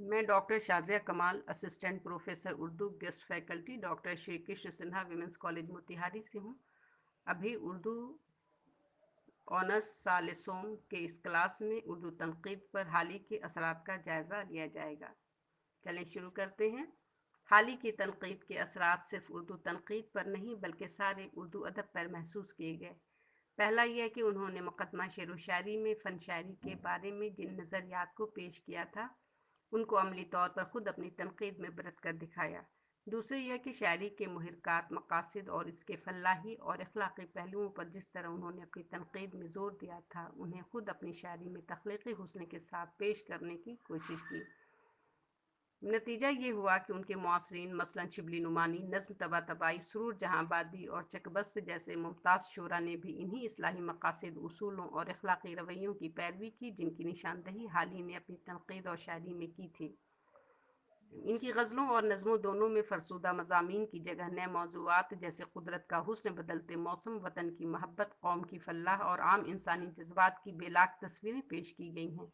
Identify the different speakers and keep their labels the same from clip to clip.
Speaker 1: मैं डॉक्टर शाज़िया कमाल, assistant professor Urdu, guest faculty, doctor Shri Krishna Sinha women's college Motihari से हूँ। अभी उर्दू ऑनर्स साल सोम के इस क्लास में उर्दू तनक़ीद पर हाल ही के असरात का जायज़ा लिया जाएगा। चलें शुरू करते हैं। हाल ही की तनक़ीद के असरात सिर्फ उर्दू तनक़ीद पर नहीं बल्कि सारे उर्दू अदब पर महसूस किए गए। पहला यह कि उन्होंने मुक़दमा शेर व शायरी में फ़न शायरी के बारे में जिन नज़रियात को पेश किया था उनको अमली तौर पर ख़ुद अपनी तनक़ीद में बरत कर दिखाया। दूसरी यह कि शायरी के मुहर्रिकात, मक़ासिद और इसके फ़लाही और अखलाक़ी पहलुओं पर जिस तरह उन्होंने अपनी तनक़ीद में ज़ोर दिया था, उन्हें ख़ुद अपनी शायरी में तख़लीक़ी हुस्न के साथ पेश करने की कोशिश की। नतीजा ये हुआ कि उनके मुआसरीन मसलन शिबली नुमानी, नज़्म तबातबाई, सुरूर जहांबादी और चकबस्त जैसे मुमताज़ शोरा ने भी इन्हीं इस्लाही मक़ासिद, उसूलों और अखलाक़ी रवैयों की पैरवी की जिनकी निशानदही हाल ही ने अपनी तनक़ीद और शायरी में की थी। इनकी गज़लों और नज़्मों दोनों में फ़रसुदा मज़ामीन की जगह नए मौज़ूआत जैसे कुदरत का हुस्न, बदलते मौसम, वतन की मोहब्बत, कौम की फ़लाह और आम इंसानी जज्बात की बेलाग तस्वीरें पेश की गई हैं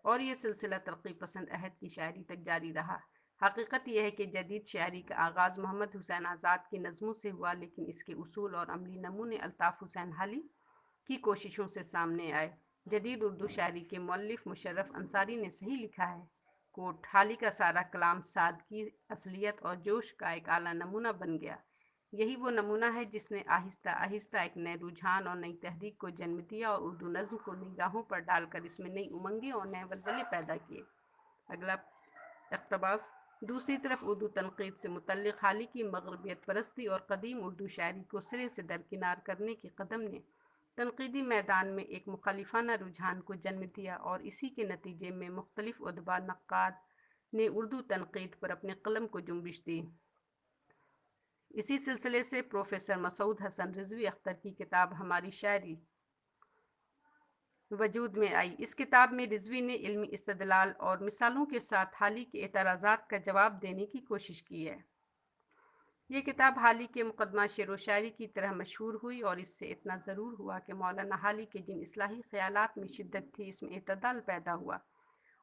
Speaker 1: और ये सिलसिला तरक्की पसंद अहद की शायरी तक जारी रहा। हकीकत यह है कि जदीद शायरी का आगाज़ मोहम्मद हुसैन आज़ाद की नज़मों से हुआ, लेकिन इसके उसूल और अमली नमूने अल्ताफ़ हुसैन हाली की कोशिशों से सामने आए। जदीद उर्दू शायरी के मुअल्लिफ़ मुशर्रफ अंसारी ने सही लिखा है, कोट, हाली का सारा कलाम सादगी, असलियत और जोश का एक आला नमूना बन गया। यही वो नमूना है जिसने आहिस्ता आहिस्ता एक नए रुझान और नई तहरीक को जन्म दिया और उर्दू नज़्म को निगाहों पर डालकर इसमें नई उमंगें और नए वलवले पैदा किए। अगला इक़्तिबास। दूसरी तरफ उर्दू तनक़ीद से मुतल्लिक़ हाली की मग़रिबियत परस्ती और क़दीम उर्दू शायरी को सिरे से दरकिनार करने के कदम ने तनक़ीदी मैदान में एक मुख़ालिफाना रुझान को जन्म दिया और इसी के नतीजे में मुख्तलिफ़ उदबा नक्काद ने उर्दू तनक़ीद पर अपने कलम को जुंबिश दी। इसी सिलसिले से प्रोफेसर मसूद हसन रिज़वी अख्तर की किताब हमारी शायरी वजूद में आई। इस किताब में रिज़वी ने इल्मी इस्तदलाल और मिसालों के साथ हाली के एतराज़ात का जवाब देने की कोशिश की है। ये किताब हाली के मुक़दमा शेर व शायरी की तरह मशहूर हुई और इससे इतना ज़रूर हुआ कि मौलाना हाली के जिन इस्लाही ख़यालात में शिद्दत थी, इसमें एतदाल पैदा हुआ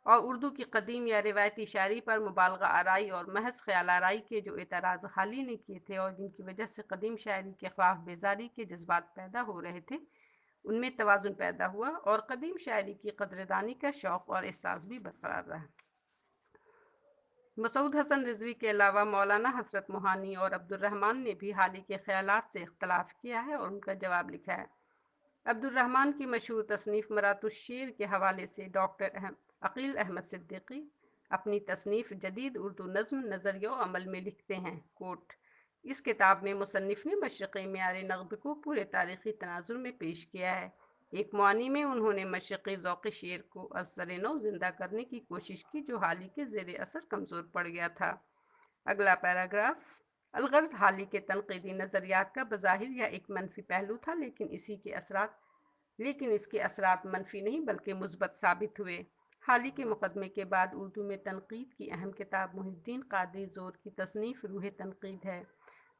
Speaker 1: और उर्दू की कदीम या रिवायती शायरी पर मुबालगा आराई और महज ख्याल आराई के जो एतराज़ हाली ने किए थे और जिनकी वजह से कदीम शायरी के ख्वाफ बेजारी के जज्बात पैदा हो रहे थे, उनमें तवाज़ुन पैदा हुआ और कदीम शायरी की कदरदानी का शौक़ और एहसास भी बरकरार रहा। मसूद हसन रिज़वी के अलावा मौलाना हसरत मोहानी और अब्दुर्रहमान ने भी हाली के ख़यालात से इख्तलाफ किया है और उनका जवाब लिखा है। अब्दुर्रहमान की मशहूर तसनीफ़ मरातुश्शेर के हवाले से डॉक्टर अक़ील अहमद सिद्दीक़ी अपनी तसनीफ़ जदीद उर्दू नज़्म, नज़रिया व अमल में लिखते हैं, कोट, इस किताब में मुसन्निफ़ ने मशरिक़ी मेयार नक़्द को पूरे तारीख़ी तनाज़ुर में पेश किया है। एक मुआनी में उन्होंने मशरिक़ी ज़ौक़ शेर को असर नौ ज़िंदा करने की कोशिश की जो हाली के ज़ेर असर कमज़ोर पड़ गया था। अगला पैराग्राफ। अलगर्ज़ हाली के तनक़ीदी नज़रियात का बज़ाहिर यह एक मनफी पहलू था, लेकिन इसके असरात मनफी नहीं बल्कि मुस्बत साबित हुए। हाली के मुक़दमे के बाद उर्दू में तनक़ीद की अहम किताब मुहिउद्दीन क़ादरी ज़ोर की तसनीफ़ रूह तनक़ीद है।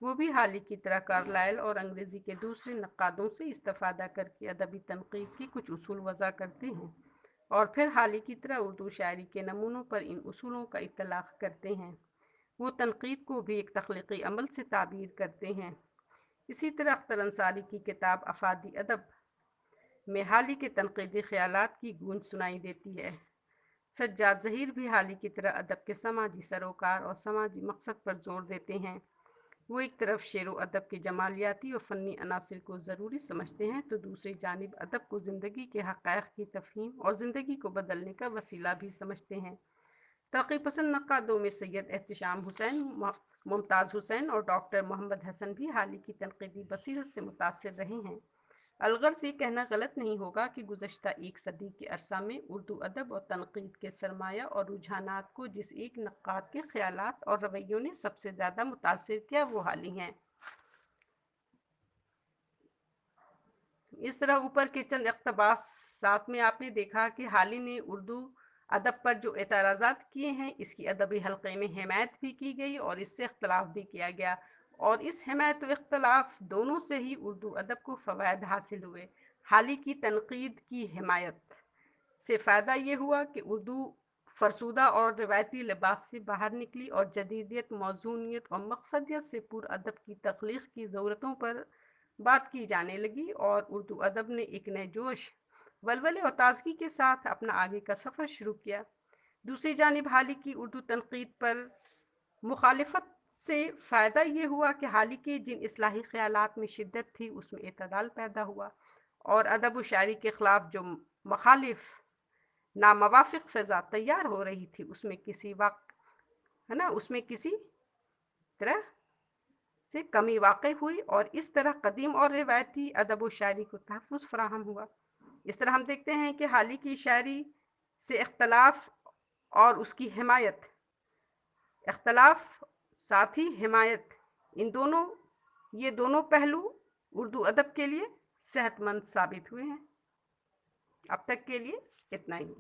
Speaker 1: वो भी हाली की तरह कार्लाइल और अंग्रेज़ी के दूसरे नक्कादों से इस्तिफ़ादा करके अदबी तनक़ीद के कुछ उसूल वज़ा करते हैं और फिर हाली की तरह उर्दू शायरी के नमूनों पर इन उसूलों का इत्तलाक़ करते हैं। वो तनक़ीद को भी एक तख़लीक़ी अमल से ताबीर करते हैं। इसी तरह अख्तर अंसारी की किताब अफ़ादी अदब में हाली के तनक़ीदी ख़यालात की गूंज सुनाई देती है। सज्जाद ज़हीर भी हाली की तरह अदब के समाजी सरोकार और समाजी मकसद पर जोर देते हैं। वो एक तरफ शेर व अदब के जमालियाती और फ़नी अनासिर को ज़रूरी समझते हैं तो दूसरी जानिब अदब को ज़िंदगी के हक़ाइक़ की तफ़हीम और ज़िंदगी को बदलने का वसीला भी समझते हैं। तरक्की पसंद नक्कादों में सैयद एहतिशाम हुसैन, मुमताज़ हुसैन और डॉक्टर मोहम्मद हसन भी हाली की तनक़ीदी बसीरत से मुतासिर रहे हैं। अलगर्ज़ ये कहना गलत नहीं होगा कि गुज़श्ता एक सदी के अरसा में उर्दू अदब और तनक़ीद के सरमाया और रुझानात को जिस एक नक्काद के ख़यालात और रवैयों ने सबसे ज़्यादा मुतासिर किया वो हाली हैं। इस तरह ऊपर के चंद इक़्तिबासात में आपने देखा कि हाली ने उर्दू अदब पर जो एतराज़ात किए हैं, इसकी अदबी हल्क़े में हिमायत भी की गई और इससे इख्तलाफ भी किया गया और इस हिमायत व इख्तलाफ दोनों से ही उर्दू अदब को फ़वाइद हासिल हुए। हाली की तनक़ीद की हिमायत से फ़ायदा ये हुआ कि उर्दू فرسودہ اور روایتی لباس سے باہر نکلی اور جدیدیت، موزونیت اور مقصدیت سے پر ادب کی تخلیق کی ضرورتوں پر بات کی جانے لگی، اور اردو ادب نے ایک نئے جوش، ولولے اور تازگی کے ساتھ اپنا آگے کا سفر شروع کیا۔ دوسری جانب حال ہی کی اردو تنقید پر مخالفت سے فائدہ یہ ہوا کہ حال ہی کے جن اصلاحی خیالات میں شدت تھی اس میں اعتدال پیدا ہوا، اور ادب و شاعری کے خلاف جو مخالف ناموافق فضا تیار ہو رہی تھی اس میں کسی طرح سے کمی واقع ہوئی، اور اس طرح قدیم اور روایتی ادب و شاعری کو تحفظ فراہم ہوا۔ اس طرح ہم دیکھتے ہیں کہ حال ہی کی شاعری سے اختلاف اور اس کی حمایت، اختلاف ساتھ ہی حمایت، یہ دونوں پہلو اردو ادب کے لیے صحت مند ثابت ہوئے ہیں۔ اب تک کے لیے اتنا ہی۔